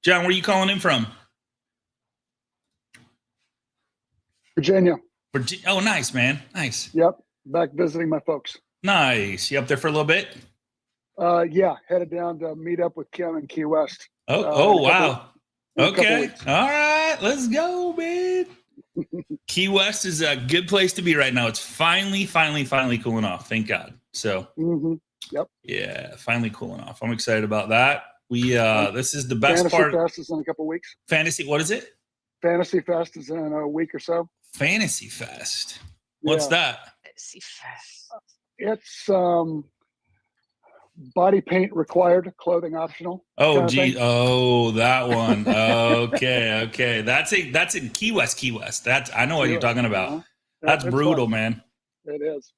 John, where are you calling in from? Virginia. Oh, nice, man. Nice. Yep. Back visiting my folks. Nice. You up there for a little bit? Yeah. Headed down to meet up with Kim in Key West. Wow. Okay. All right. Let's go, man. Key West is a good place to be right now. It's finally cooling off. Thank God. So, Yep. Yeah, finally cooling off. I'm excited about that. This is the best part. Fantasy Fest is in a couple weeks. What is it? Fantasy Fest is in a week or so. Fantasy Fest. What's that? Fantasy Fest. It's body paint required, clothing optional. Oh, gee. Oh, that one. Okay. That's in Key West. I know what you're talking about. That's brutal, fun. Man. It is.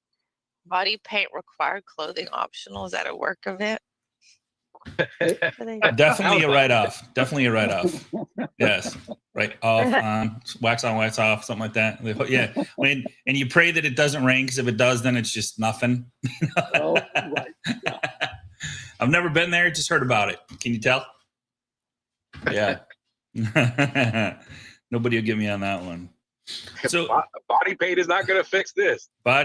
Body paint required, clothing optional. Is that a work event? Definitely a write-off. Yes. Right off on, wax on, wax off, something like that. Yeah. And you pray that it doesn't rain, because if it does, then it's just nothing. Oh, right. Yeah. I've never been there, just heard about it. Can you tell? Yeah. Nobody will get me on that one. So body paint is not going to fix this. No.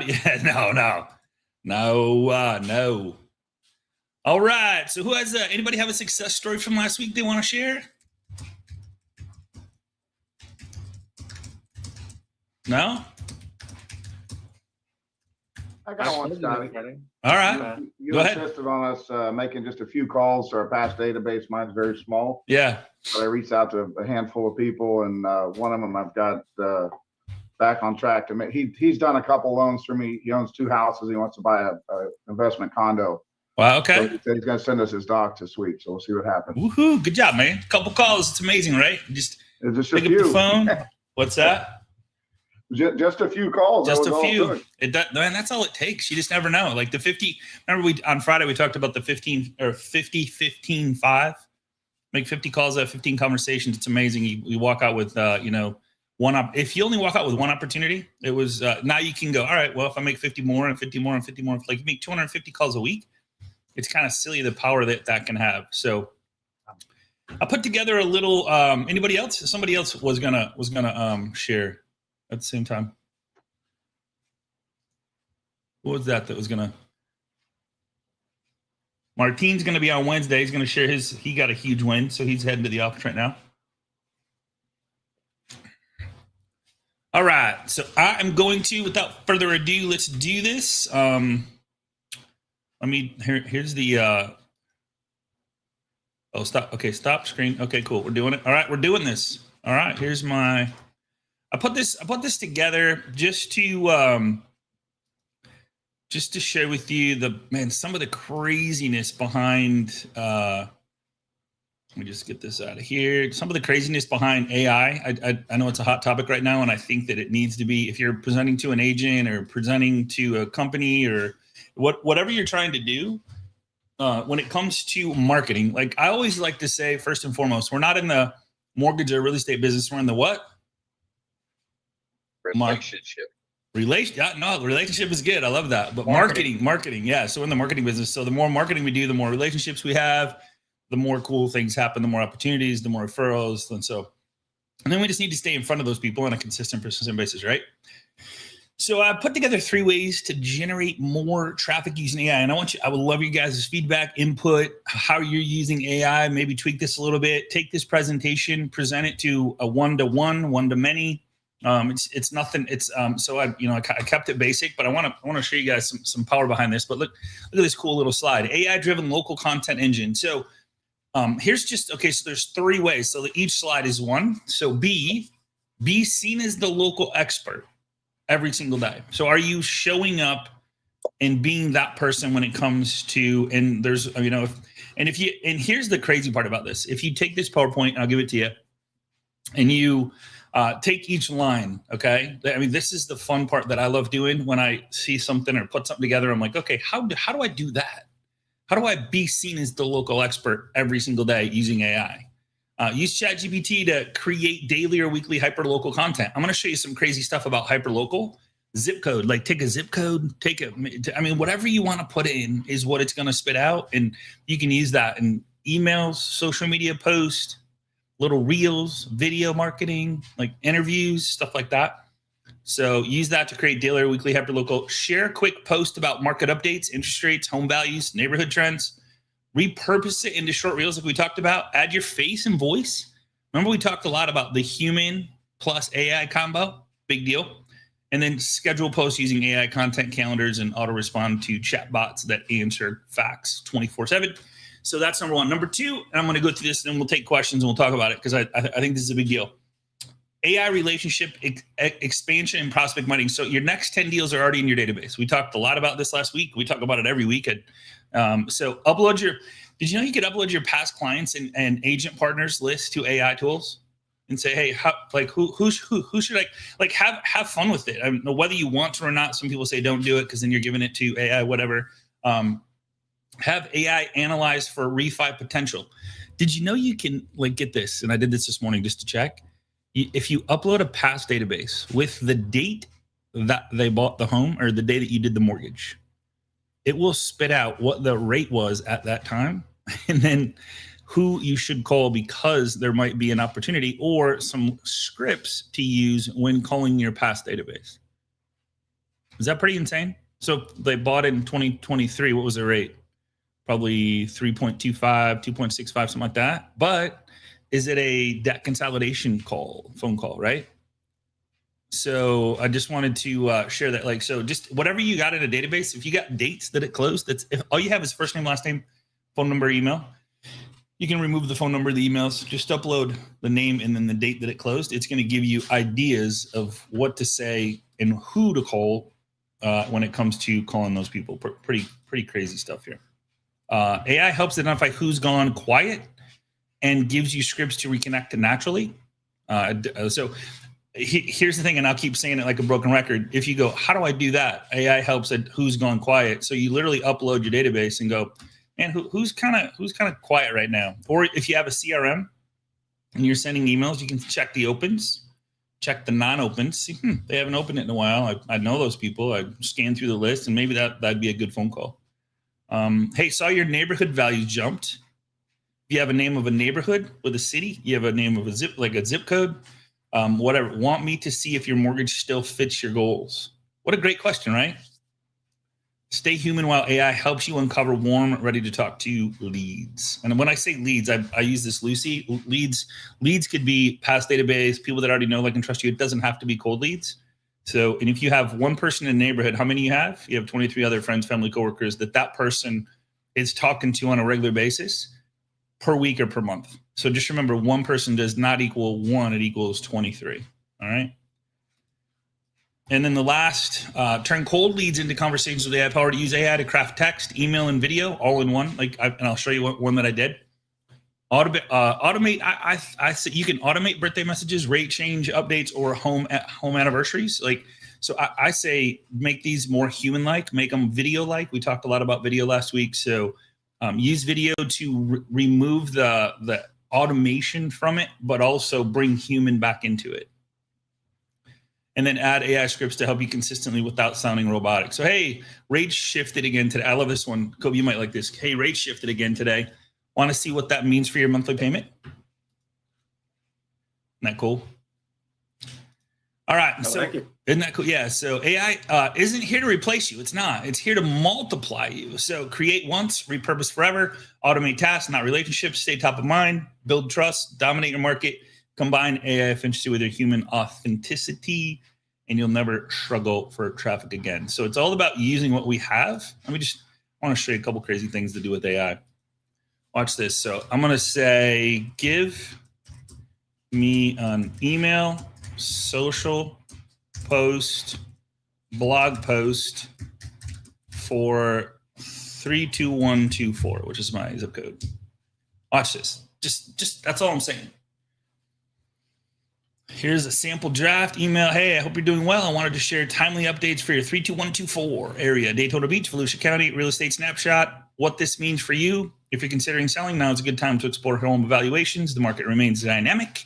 All right. So who has anybody have a success story from last week they want to share? No? I got one, Scotty. All right. You insisted on us making just a few calls to our past database. Mine's very small. Yeah. But I reached out to a handful of people, and one of them I've got back on track to make. He's done a couple loans for me. He owns 2 houses. He wants to buy a investment condo. Wow. Okay. So he said he's going to send us his docs this week, so we'll see what happens. Woohoo! Good job, man. Couple calls. It's amazing, right? Just pick up the phone. What's that? Just a few calls. Just a few. Man, that's all it takes. You just never know. Like the 50. Remember, on Friday we talked about the 15-5. Make 50 calls, have 15 conversations. It's amazing. You walk out with one. If you only walk out with one opportunity, it was now you can go. All right. Well, if I make 50 more and 50 more and 50 more, like you make 250 calls a week. It's kind of silly the power that can have. So I put together a little. Anybody else? Somebody else was gonna share at the same time. What was that was gonna? Martine's gonna be on Wednesday. He's gonna share his. He got a huge win, so he's heading to the office right now. All right, so I am going to, without further ado, let's do this. Here's the. Oh, stop. Okay, stop screen. Okay, cool. We're doing it. All right, we're doing this. All right, here's my. I put this together just to share with you some of the craziness behind. Let me just get this out of here. Some of the craziness behind AI. I know it's a hot topic right now, and I think that it needs to be. If you're presenting to an agent or presenting to a company or whatever you're trying to do, when it comes to marketing, like I always like to say, first and foremost, we're not in the mortgage or real estate business. We're in the what? Relationship. Relationship is good. I love that. But marketing. Yeah. So we're in the marketing business. So the more marketing we do, the more relationships we have, the more cool things happen, the more opportunities, the more referrals. And then we just need to stay in front of those people on a consistent, persistent basis, right? So I put together 3 ways to generate more traffic using AI. And I would love you guys' feedback, input, how you're using AI, maybe tweak this a little bit, take this presentation, present it to a one-to-one, one-to-many. It's nothing. It's so I kept it basic, but I want to show you guys some power behind this. But look at this cool little slide. AI-driven local content engine. So here's so there's 3 ways. So each slide is one. So be seen as the local expert every single day. So are you showing up and being that person when it comes to, and there's, and here's the crazy part about this. If you take this PowerPoint, I'll give it to you, and you take each line. Okay. I mean, this is the fun part that I love doing when I see something or put something together. I'm like, okay, how do I do that? How do I be seen as the local expert every single day using AI? Use ChatGPT to create daily or weekly hyperlocal content. I'm going to show you some crazy stuff about hyperlocal. Zip code, like take a zip code, whatever you want to put in is what it's going to spit out. And you can use that. And emails, social media posts, little reels, video marketing, like interviews, stuff like that. So use that to create daily or weekly hyperlocal. Share a quick post about market updates, interest rates, home values, neighborhood trends. Repurpose it into short reels like we talked about. Add your face and voice. Remember we talked a lot about the human plus AI combo, big deal. And then schedule posts using AI content calendars and auto respond to chat bots that answer facts 24/7. So that's number one. Number two, and I'm going to go through this and then we'll take questions and we'll talk about it because I think this is a big deal. AI relationship expansion and prospect mining. So your next 10 deals are already in your database. We talked a lot about this last week. We talk about it every week. So upload did you know you could upload your past clients and agent partners list to AI tools? And say, hey, who should I have fun with it? I don't know whether you want to or not. Some people say don't do it because then you're giving it to AI, whatever. Have AI analyze for refi potential. Did you know you can get this? And I did this morning just to check. If you upload a past database with the date that they bought the home or the day that you did the mortgage, it will spit out what the rate was at that time, and then who you should call because there might be an opportunity or some scripts to use when calling your past database. Is that pretty insane? So they bought in 2023. What was the rate? Probably 3.25, 2.65, something like that. But is it a debt consolidation phone call, right? So I just wanted to share that. So just whatever you got in a database, if you got dates that it closed, if all you have is first name, last name, phone number, email, you can remove the phone number, the emails, just upload the name and then the date that it closed. It's going to give you ideas of what to say and who to call when it comes to calling those people. Pretty crazy stuff here. AI helps identify who's gone quiet and gives you scripts to reconnect to naturally. So here's the thing, and I'll keep saying it like a broken record. If you go, how do I do that? AI helps at who's gone quiet. So you literally upload your database and go, man, who's kind of quiet right now? Or if you have a CRM and you're sending emails, you can check the opens, check the non-opens. See, they haven't opened it in a while. I know those people. I scan through the list, and maybe that'd be a good phone call. Hey, saw your neighborhood values jumped. If you have a name of a neighborhood with a city, you have a name of a zip code, whatever. Want me to see if your mortgage still fits your goals? What a great question, right? Stay human while AI helps you uncover warm, ready to talk to leads. And when I say leads, I use this loosely. Leads could be past database, people that already know, like, and trust you. It doesn't have to be cold leads. So, and if you have one person in the neighborhood, how many you have? You have 23 other friends, family, coworkers that person is talking to on a regular basis per week or per month. So just remember, one person does not equal one, it equals 23. All right. And then the last, turn cold leads into conversations with AI power to use AI to craft text, email, and video all in one. And I'll show you one that I did. Automate. I said you can automate birthday messages, rate change updates, or home anniversaries. So I say make these more human-like, make them video-like. We talked a lot about video last week. So use video to remove the automation from it, but also bring human back into it. And then add AI scripts to help you consistently without sounding robotic. So, hey, rate shifted again today. I love this one. Kobe, you might like this. Hey, rate shifted again today. Want to see what that means for your monthly payment? Isn't that cool? All right. No, so thank you. isn't that cool? Yeah. So AI isn't here to replace you. It's not. It's here to multiply you. So create once, repurpose forever, automate tasks, not relationships, stay top of mind, build trust, dominate your market, combine AI efficiency with your human authenticity, and you'll never struggle for traffic again. So it's all about using what we have. I want to show you a couple crazy things to do with AI. Watch this. So I'm going to say, give me an email, social post, blog post for 32124, which is my zip code. Watch this. Just that's all I'm saying. Here's a sample draft email. Hey, I hope you're doing well. I wanted to share timely updates for your 32124 area, Daytona Beach, Volusia County, real estate snapshot. What this means for you. If you're considering selling, now is a good time to explore home evaluations. The market remains dynamic.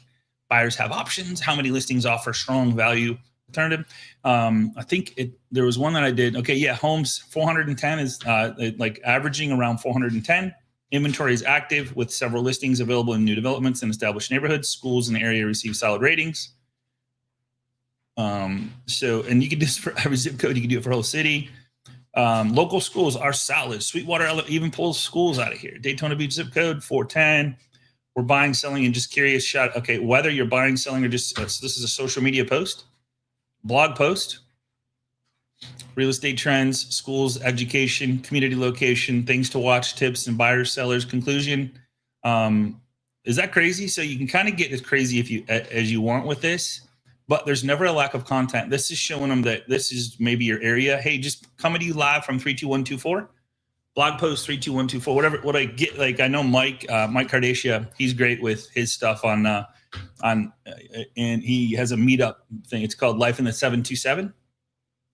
Buyers have options. How many listings offer strong value alternative? I think there was one that I did. Okay, yeah, homes 410 is like averaging around 410. Inventory is active with several listings available in new developments and established neighborhoods. Schools in the area receive solid ratings. And you can do this for every zip code. You can do it for whole city. Local schools are solid. Sweetwater even pulls schools out of here. Daytona Beach zip code 410. We're buying, selling, and just curious shot. Okay, whether you're buying, selling, or just this is a social media post, blog post, real estate trends, schools, education, community location, things to watch, tips, and buyers, sellers. Conclusion. Is that crazy? So you can kind of get as crazy as you want with this. But there's never a lack of content. This is showing them that this is maybe your area. Hey, just coming to you live from 32124. Blog post 32124. Whatever. What I get, like I know Mike Cardacia. He's great with his stuff on, and he has a meetup thing. It's called Life in the 727.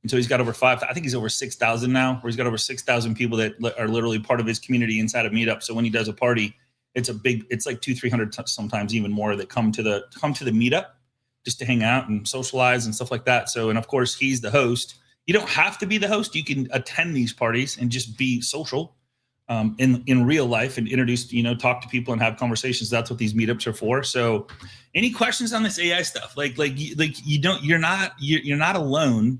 And so he's got over I think he's over 6,000 now. Where he's got over 6,000 people that are literally part of his community inside of meetup. So when he does a party, it's like 200-300 sometimes even more that come to the meetup, just to hang out and socialize and stuff like that. So, and of course, he's the host. You don't have to be the host. You can attend these parties and just be social in real life and introduce, talk to people and have conversations. That's what these meetups are for. So, any questions on this AI stuff? You're not alone.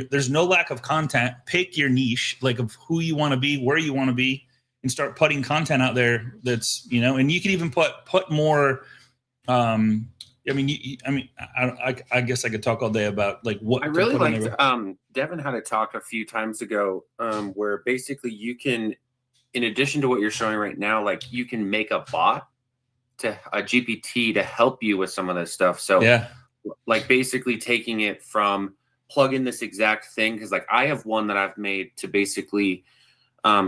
There's no lack of content. Pick your niche, like of who you want to be, where you want to be, and start putting content out there. That's and you can even put more. I guess I could talk all day about like what I really liked. Devin had a talk a few times ago where basically you can, in addition to what you're showing right now, like you can make a bot to a GPT to help you with some of this stuff. So yeah, like basically taking it from plug in this exact thing. Cause like I have one that I've made to basically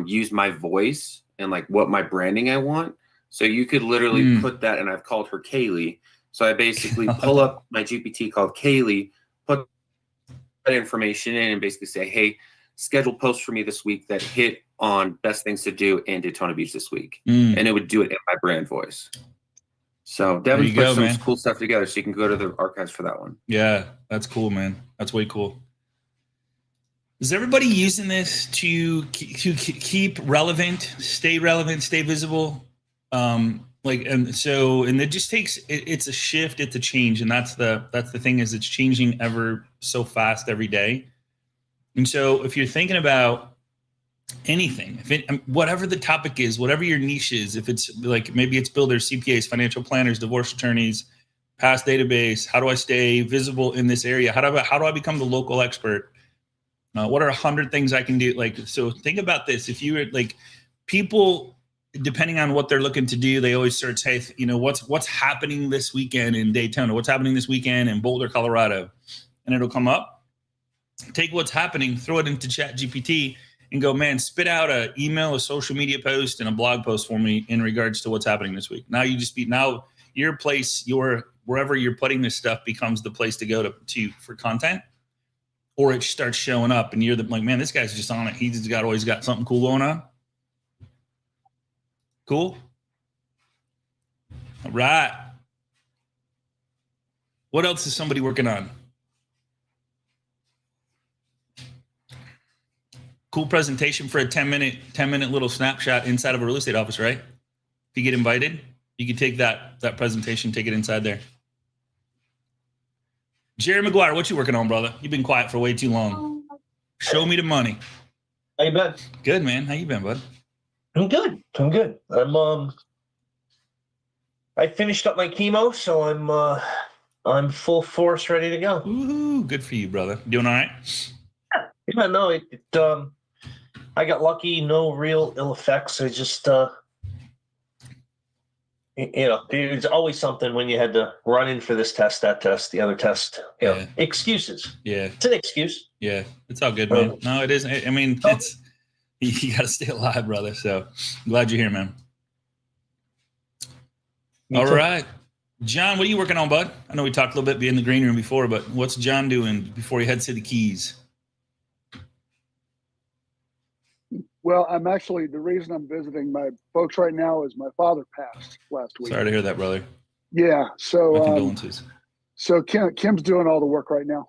use my voice and like what my branding I want. So you could literally put that, and I've called her Kaylee. So I basically pull up my GPT called Kaylee, put that information in, and basically say, hey, schedule posts for me this week that hit on best things to do in Daytona Beach this week. And it would do it in my brand voice. So Devin put some cool stuff together, so you can go to the archives for that one. Yeah, that's cool, man. That's way cool. Is everybody using this to keep relevant, stay visible? And it just takes it's a shift, it's a change, and that's the thing, is it's changing ever so fast every day. And so if you're thinking about anything, whatever the topic is, whatever your niche is, if it's like maybe it's builders, CPAs, financial planners, divorce attorneys, past database, how do I stay visible in this area? How do I become the local expert? What are 100 things I can do? So think about this. If you were like people, depending on what they're looking to do, they always search, hey, what's happening this weekend in Daytona? What's happening this weekend in Boulder, Colorado? And it'll come up. Take what's happening, throw it into Chat-GPT, and go, man, spit out an email, a social media post, and a blog post for me in regards to what's happening this week. Now your place, wherever you're putting this stuff becomes the place to go to for content, or it starts showing up, and you're like, man, this guy's just on it. He's always got something cool going on. Cool. All right. What else is somebody working on? Cool presentation for a 10-minute little snapshot inside of a real estate office, right? If you get invited, you can take that presentation, take it inside there. Jerry McGuire, what you working on, brother? You've been quiet for way too long. Show me the money. How you been? Good, man. How you been, bud? I'm good. I finished up my chemo, so I'm full force, ready to go. Ooh, good for you, brother. Doing all right? Yeah, no, I got lucky. No real ill effects. I just, there's always something when you had to run in for this test, that test, the other test. Yeah. Excuses. Yeah, it's an excuse. Yeah, it's all good, man. No, it isn't. I mean, it's. You got to stay alive, brother. So I'm glad you're here, man. All right. John, what are you working on, bud? I know we talked a little bit in the green room before, but what's John doing before he heads to the Keys? Well, the reason I'm visiting my folks right now is my father passed last week. Sorry to hear that, brother. Yeah. So, my condolences. So Kim's doing all the work right now.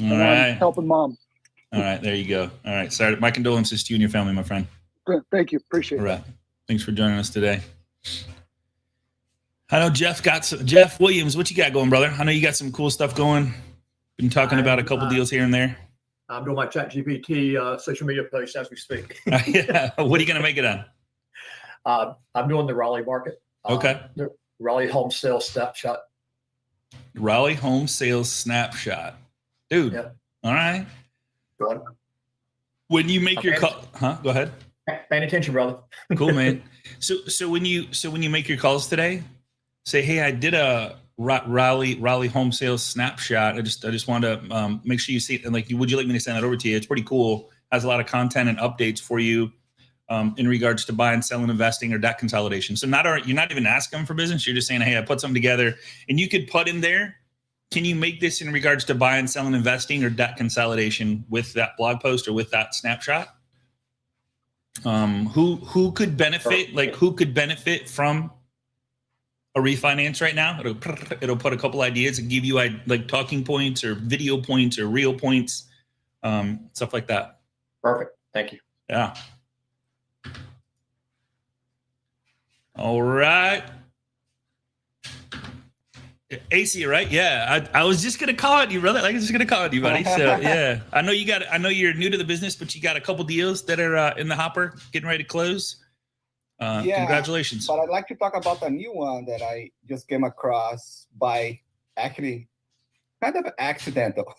All right. I'm helping mom. All right, there you go. All right, sorry. My condolences to you and your family, my friend. Thank you. Appreciate it. All right. Thanks for joining us today. I know Jeff Williams. What you got going, brother? I know you got some cool stuff going. Been talking about a couple deals here and there. I'm doing my ChatGPT social media post as we speak. Yeah. What are you going to make it on? I'm doing the Raleigh market. Okay. The Raleigh home sales snapshot. Raleigh home sales snapshot. Dude. Yep. All right. Go ahead. When you make your call, go ahead. Paying attention, brother. Cool, man. So when you make your calls today, say, hey, I did a Raleigh home sales snapshot. I just wanted to make sure you see it. And like, would you like me to send that over to you? It's pretty cool. Has a lot of content and updates for you in regards to buying, selling, investing, or debt consolidation. So you're not even asking them for business. You're just saying, hey, I put something together, and you could put in there, can you make this in regards to buying, selling, investing, or debt consolidation with that blog post or with that snapshot? Who could benefit? Like, who could benefit from a refinance right now? It'll put a couple ideas and give you like talking points or video points or real points, stuff like that. Perfect. Thank you. Yeah. All right. AC, right? Yeah. I was just gonna call it you, brother. Like, I was just gonna call it you, buddy. So yeah. I know you're new to the business, but you got a couple deals that are in the hopper, getting ready to close. Congratulations. But I'd like to talk about a new one that I just came across by actually kind of accidental.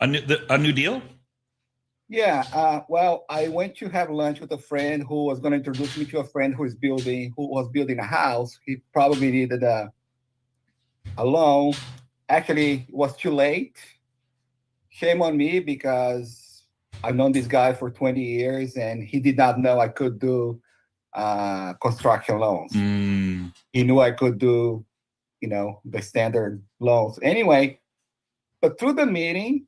A new deal? Yeah. Well, I went to have lunch with a friend who was going to introduce me to a friend who was building a house. He probably needed a loan. Actually, it was too late. Shame on me, because I've known this guy for 20 years and he did not know I could do construction loans. He knew I could do, the standard loans. Anyway, but through the meeting,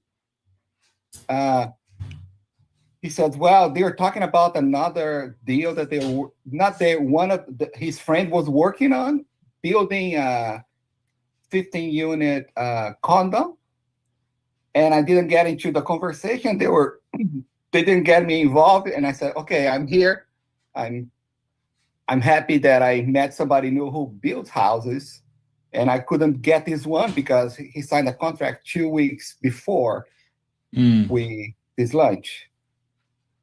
he said, well, they were talking about another deal that his friend was working on, building a 15-unit condo. And I didn't get into the conversation. They didn't get me involved. And I said, okay, I'm here. I'm happy that I met somebody new who builds houses, and I couldn't get this one because he signed a contract 2 weeks before this lunch.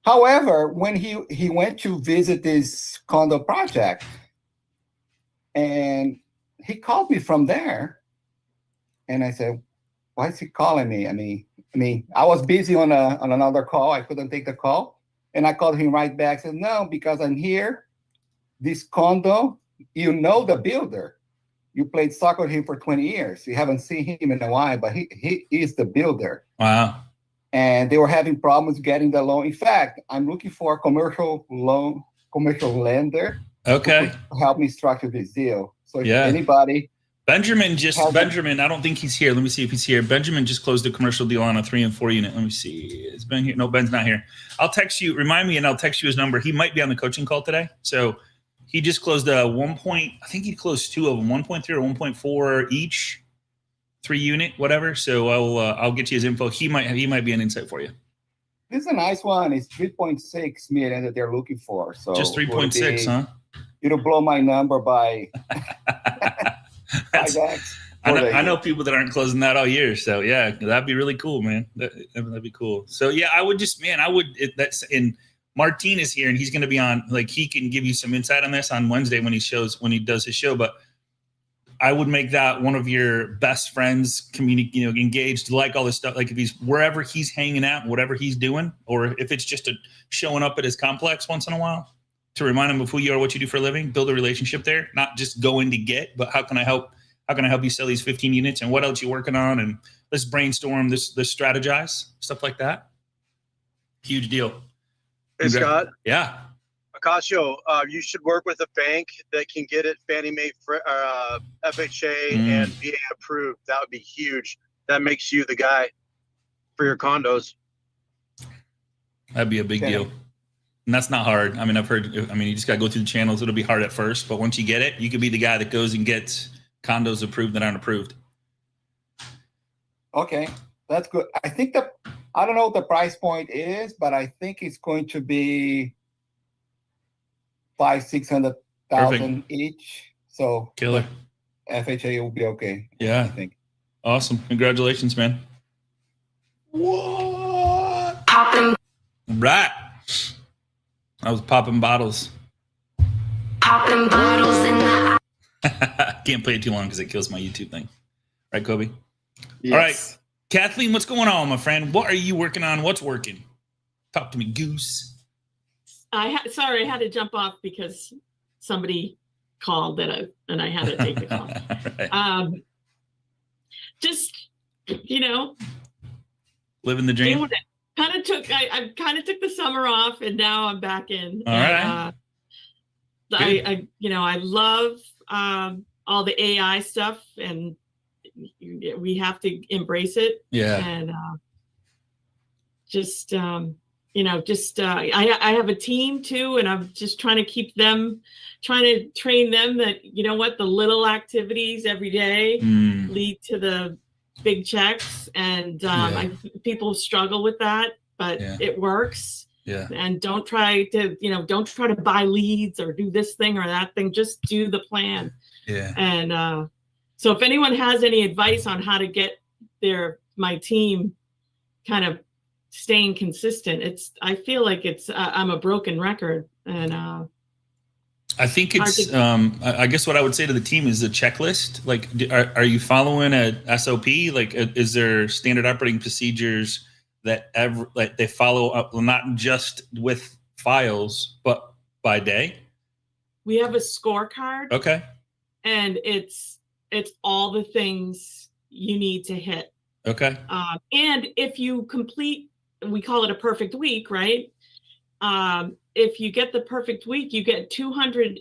However, when he went to visit this condo project, and he called me from there, and I said, why is he calling me? I mean, I was busy on another call. I couldn't take the call. And I called him right back, said, no, because I'm here. This condo, the builder. You played soccer with him for 20 years. You haven't seen him in a while, but he is the builder. Wow. And they were having problems getting the loan. In fact, I'm looking for a commercial lender. Okay. To help me structure this deal. So if anybody. Benjamin, I don't think he's here. Let me see if he's here. Benjamin just closed a commercial deal on a 3 and 4 unit. Let me see. Is Ben here? No, Ben's not here. I'll text you. Remind me, and I'll text you his number. He might be on the coaching call today. So he just closed I think he closed 2 of them, 1.3 or 1.4 each, 3 unit, whatever. So I'll get you his info. He might be an insight for you. This is a nice one. It's 3.6 million that they're looking for. So just 3.6, huh? It'll blow my number by. I know people that aren't closing that all year. So yeah, that'd be really cool, man. That'd be cool. So yeah, and Martin is here and he's going to be on, like, he can give you some insight on this on Wednesday when he does his show. But I would make that one of your best friends, engaged, like all this stuff. Like if he's wherever he's hanging out, whatever he's doing, or if it's just showing up at his complex once in a while to remind him of who you are, what you do for a living, build a relationship there, not just going to get, but how can I help you sell these 15 units and what else you're working on? And let's brainstorm let's strategize, stuff like that. Huge deal. Hey, Scott. Yeah. Ocasio, you should work with a bank that can get it Fannie Mae, FHA, and VA approved. That would be huge. That makes you the guy for your condos. That'd be a big deal. And that's not hard. I mean, you just got to go through the channels. It'll be hard at first, but once you get it, you could be the guy that goes and gets condos approved that aren't approved. Okay, that's good. I think I don't know what the price point is, but I think it's going to be $500,000-$600,000 $1,000 each. So Killer. FHA will be okay. Yeah. I think. Awesome. Congratulations, man. What? Right. I was popping bottles. Popping bottles in the Can't play it too long because it kills my YouTube thing. Right, Kobe? Yes. All right. Kathleen, what's going on, my friend? What are you working on? What's working? Talk to me, goose. Sorry, I had to jump off because somebody called and I had to take the call. Right. Just, Living the dream. I kind of took the summer off and now I'm back in. All right. I love all the AI stuff and we have to embrace it. Yeah. And I have a team too, and I'm just trying to train them that, the little activities every day lead to the big checks. And people struggle with that, but it works. Yeah. And don't try to buy leads or do this thing or that thing. Just do the plan. Yeah. And so if anyone has any advice on how to get my team kind of staying consistent, I feel like I'm a broken record. And I think it's I guess what I would say to the team is a checklist. Like, are you following a SOP? Like, is there standard operating procedures that they follow up, not just with files, but by day? We have a scorecard. Okay. And it's all the things you need to hit. Okay. And if you complete, we call it a perfect week, right? If you get the perfect week, you get 200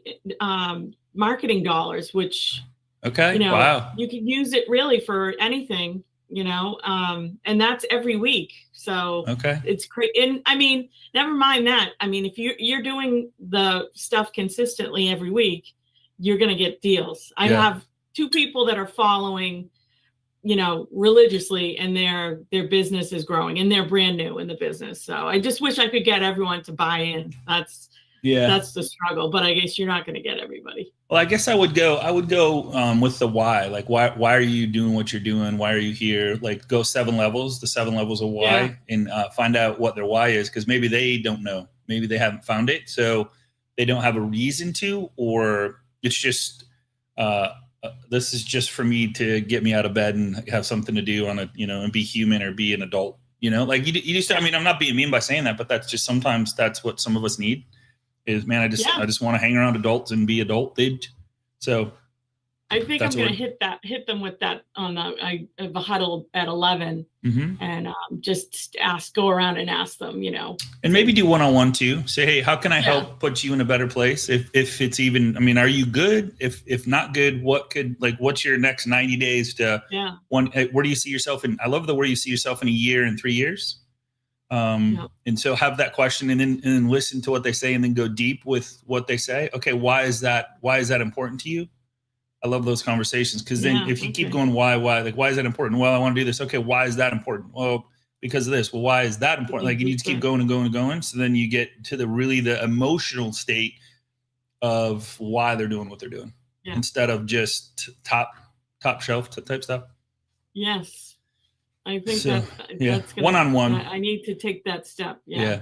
marketing dollars, which, wow. you can use it really for anything, and that's every week. So it's great. And I mean, never mind that. I mean, if you're doing the stuff consistently every week, you're going to get deals. I have 2 people that are following, religiously, and their business is growing and they're brand new in the business. So I just wish I could get everyone to buy in. That's the struggle, but I guess you're not going to get everybody. Well, I guess I would go with the why. Like, why are you doing what you're doing? Why are you here? Like, go 7 levels, the 7 levels of why, and find out what their why is. Cause maybe they don't know, maybe they haven't found it. So they don't have a reason to, or it's just, this is just for me to get me out of bed and have something to do and be human or be an adult, like you just, I mean, I'm not being mean by saying that, but that's just, sometimes that's what some of us need is, man, I just want to hang around adults and be adult age. So I think I'm going to hit them with that on the huddle at 11 and just go around and ask them, and maybe do one-on-one too. Say, hey, how can I help put you in a better place? If it's even, I mean, are you good? If not good, what's your next 90 days to where do you see yourself in? I love where you see yourself in a year and 3 years. And so have that question and then listen to what they say and then go deep with what they say. Okay. Why is that important to you? I love those conversations because then if you keep going, why, like, why is that important? Well, I want to do this. Okay. Why is that important? Well, because of this. Well, why is that important? Like, you need to keep going and going and going. So then you get to the emotional state of why they're doing what they're doing instead of just top shelf type stuff. Yes. I think that's gonna, one-on-one. I need to take that step. Yeah.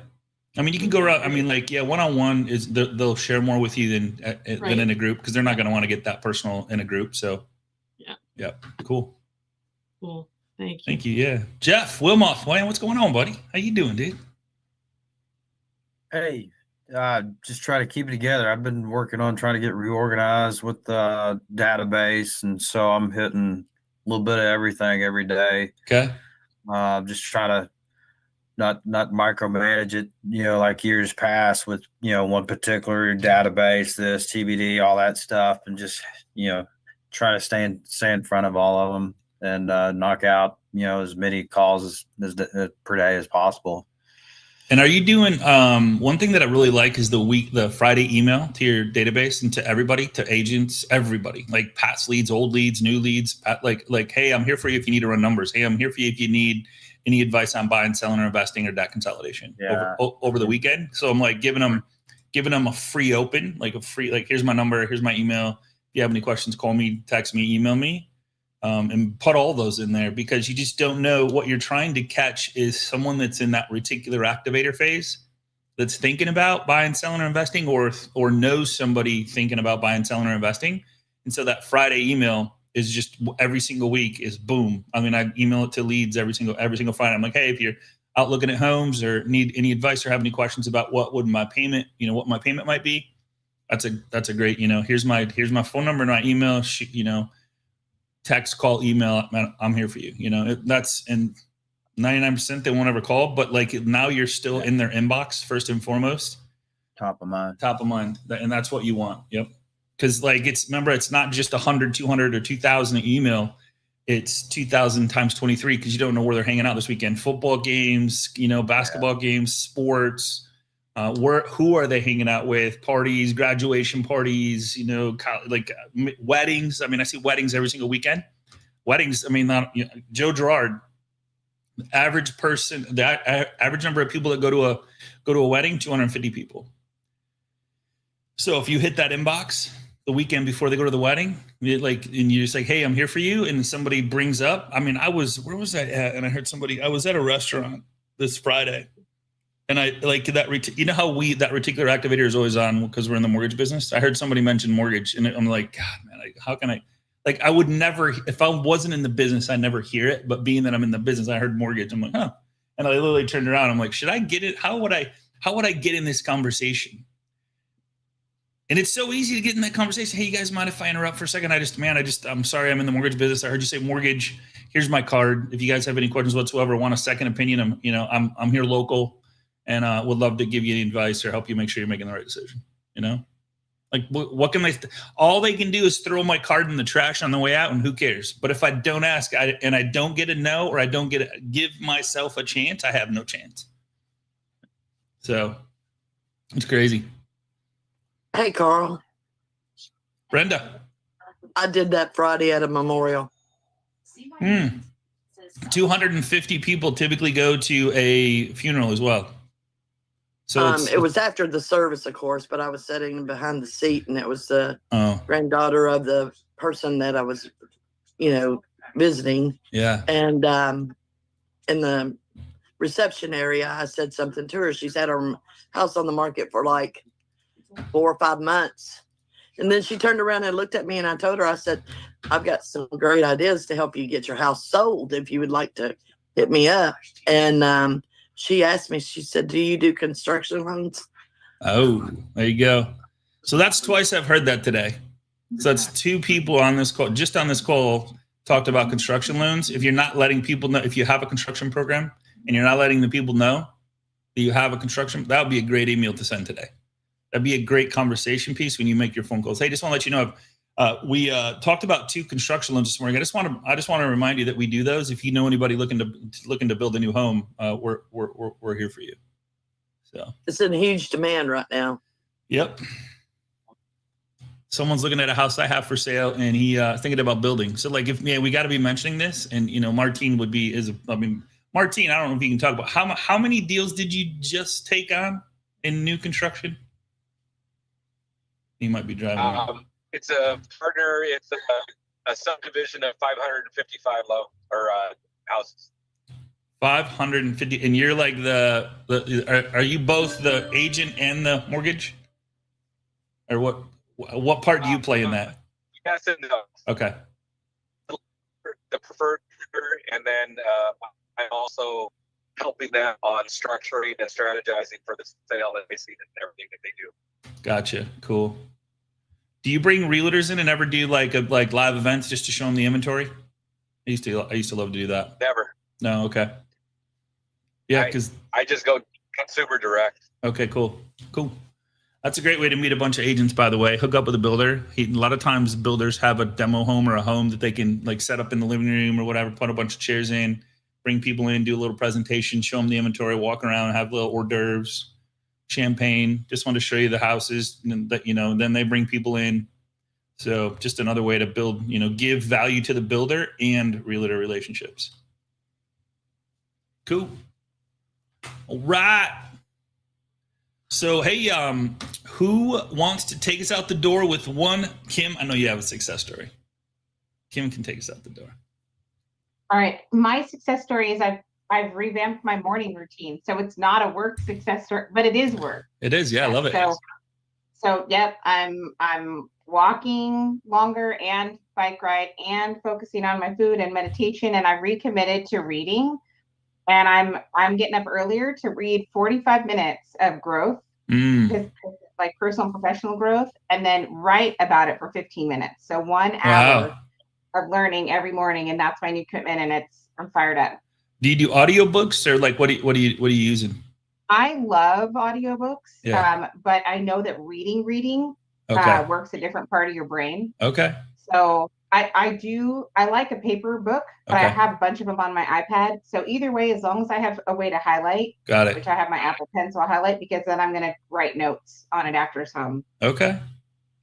I mean, you can go around. I mean, like, one-on-one is they'll share more with you than in a group because they're not going to want to get that personal in a group. So, yeah, cool. Thank you. Thank you. Yeah, Jeff Wilmoth, what's going on, buddy? How you doing, dude? Hey, just try to keep it together. I've been working on trying to get reorganized with the database, and so I'm hitting a little bit of everything every day. Okay. Just try to not micromanage it, like years past with, one particular database, this TBD, all that stuff, and just, try to stay in front of all of them and knock out, as many calls as per day as possible. And are you doing one thing that I really like is the Friday email to your database and to everybody, to agents, everybody, like past leads, old leads, new leads, like, hey, I'm here for you if you need to run numbers. Hey, I'm here for you if you need any advice on buying, selling, or investing or debt consolidation over the weekend. So I'm like giving them giving them a free open, like here's my number, here's my email. If you have any questions, call me, text me, email me, and put all those in there, because you just don't know what you're trying to catch is someone that's in that reticular activator phase, that's thinking about buying, selling, or investing, or knows somebody thinking about buying, selling, or investing. And so that Friday email is just every single week is boom. I mean, I email it to leads every single Friday. I'm like, hey, if you're out looking at homes or need any advice or have any questions about what my payment might be, that's a great, here's my phone number and my email, text, call, email, I'm here for you. And 99% they won't ever call, but like now you're still in their inbox first and foremost. Top of mind. And that's what you want. Yep. Because remember, it's not just 100, 200, or 2,000 email. It's 2,000 times 23, because you don't know where they're hanging out this weekend. Football games, basketball games, sports. Who are they hanging out with? Parties, graduation parties, weddings. I mean, I see weddings every single weekend. Weddings. I mean, Joe Girard. The average number of people that go to a wedding, 250 people. So if you hit that inbox the weekend before they go to the wedding, and you just like, hey, I'm here for you. And somebody brings up, I mean, where was I at? And I heard I was at a restaurant this Friday, and I like that, how that reticular activator is always on because we're in the mortgage business. I heard somebody mention mortgage, and I'm like, God, man, how can I, I would never, if I wasn't in the business, I never hear it. But being that I'm in the business, I heard mortgage. I'm like, huh. And I literally turned around. I'm like, should I get it? How would I get in this conversation? And it's so easy to get in that conversation. Hey, you guys mind if I interrupt for a second? I'm sorry, I'm in the mortgage business. I heard you say mortgage. Here's my card. If you guys have any questions whatsoever, want a second opinion, I'm here local, and would love to give you any advice or help you make sure you're making the right decision. What can they? All they can do is throw my card in the trash on the way out, and who cares? But if I don't ask, and I don't get a no, or I don't give myself a chance, I have no chance. So it's crazy. Hey, Carl. Brenda. I did that Friday at a memorial. 250 people typically go to a funeral as well. So it was after the service, of course, but I was sitting behind the seat, and it was the granddaughter of the person that I was, visiting. Yeah. And in the reception area, I said something to her. She's had her house on the market for like 4 or 5 months. And then she turned around and looked at me, and I told her, I said, I've got some great ideas to help you get your house sold if you would like to hit me up. And she asked me, she said, do you do construction loans? Oh, there you go. So that's twice I've heard that today. So that's 2 people on this call, just on this call, talked about construction loans. If you're not letting people know, if you have a construction program and you're not letting the people know that you have a construction, that would be a great email to send today. That'd be a great conversation piece when you make your phone calls. Hey, just want to let you know, we talked about 2 construction loans this morning. I just want to remind you that we do those. If you know anybody looking to build a new home, we're here for you. So it's in huge demand right now. Yep. Someone's looking at a house I have for sale, and he thinking about building. So we got to be mentioning this, and Martine Martine, I don't know if you can talk about how many deals did you just take on in new construction? He might be driving. It's a partner. It's a subdivision of 555 houses. 550, and you're like are you both the agent and the mortgage, or what part do you play in that? Yes and no. Okay. The preferred, and then I'm also helping them on structuring and strategizing for the sale that they see and everything that they do. Gotcha. Cool. Do you bring realtors in and ever do like live events just to show them the inventory? I used to love to do that. Never. No. Okay. Yeah. Cause I just go consumer direct. Okay, cool. That's a great way to meet a bunch of agents, by the way. Hook up with a builder. A lot of times builders have a demo home or a home that they can like set up in the living room or whatever, put a bunch of chairs in, bring people in, do a little presentation, show them the inventory, walk around, have little hors d'oeuvres, champagne. Just want to show you the houses, and that, then they bring people in. So just another way to build, give value to the builder and realtor relationships. Cool. All right. So, hey, who wants to take us out the door with one? Kim, I know you have a success story. Kim can take us out the door. All right. My success story is I've revamped my morning routine. So it's not a work success story, but it is work. It is. Yeah, I love it. So yep, I'm walking longer and bike ride and focusing on my food and meditation. And I recommitted to reading. And I'm getting up earlier to read 45 minutes of growth, like personal and professional growth, and then write about it for 15 minutes. So 1 hour of learning every morning, and that's my new commitment. And I'm fired up. Do you do audiobooks or like what are you using? I love audiobooks, Yeah. But I know that reading works a different part of your brain. Okay. So I like a paper book, but I have a bunch of them on my iPad. So either way, as long as I have a way to highlight, got it. Which I have my Apple Pencil highlight, because then I'm going to write notes on it after some. Okay.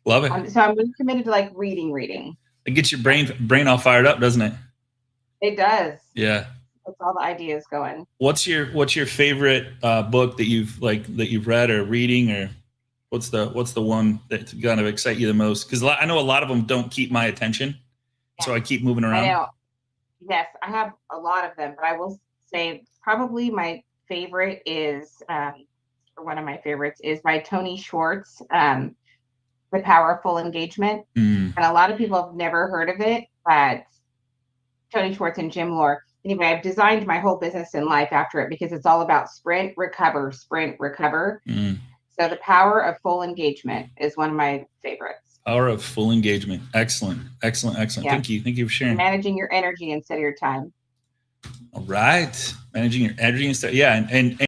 Love it. So I'm really committed to like reading. It gets your brain all fired up, doesn't it? It does. Yeah. That's all the ideas going. What's your favorite book that you've read or reading, or what's the one that kind of excite you the most? Because I know a lot of them don't keep my attention, so I keep moving around. I know. Yes, I have a lot of them, but I will say probably my favorite is, or one of my favorites is by Tony Schwartz, The Powerful Engagement. And a lot of people have never heard of it, but Tony Schwartz and Jim Lohr. Anyway, I've designed my whole business and life after it because it's all about sprint, recover. So The Power of Full Engagement is one of my favorites. Power of Full Engagement. Excellent. Yeah. Thank you for sharing. Managing your energy instead of your time. All right. Managing your energy instead. Yeah. And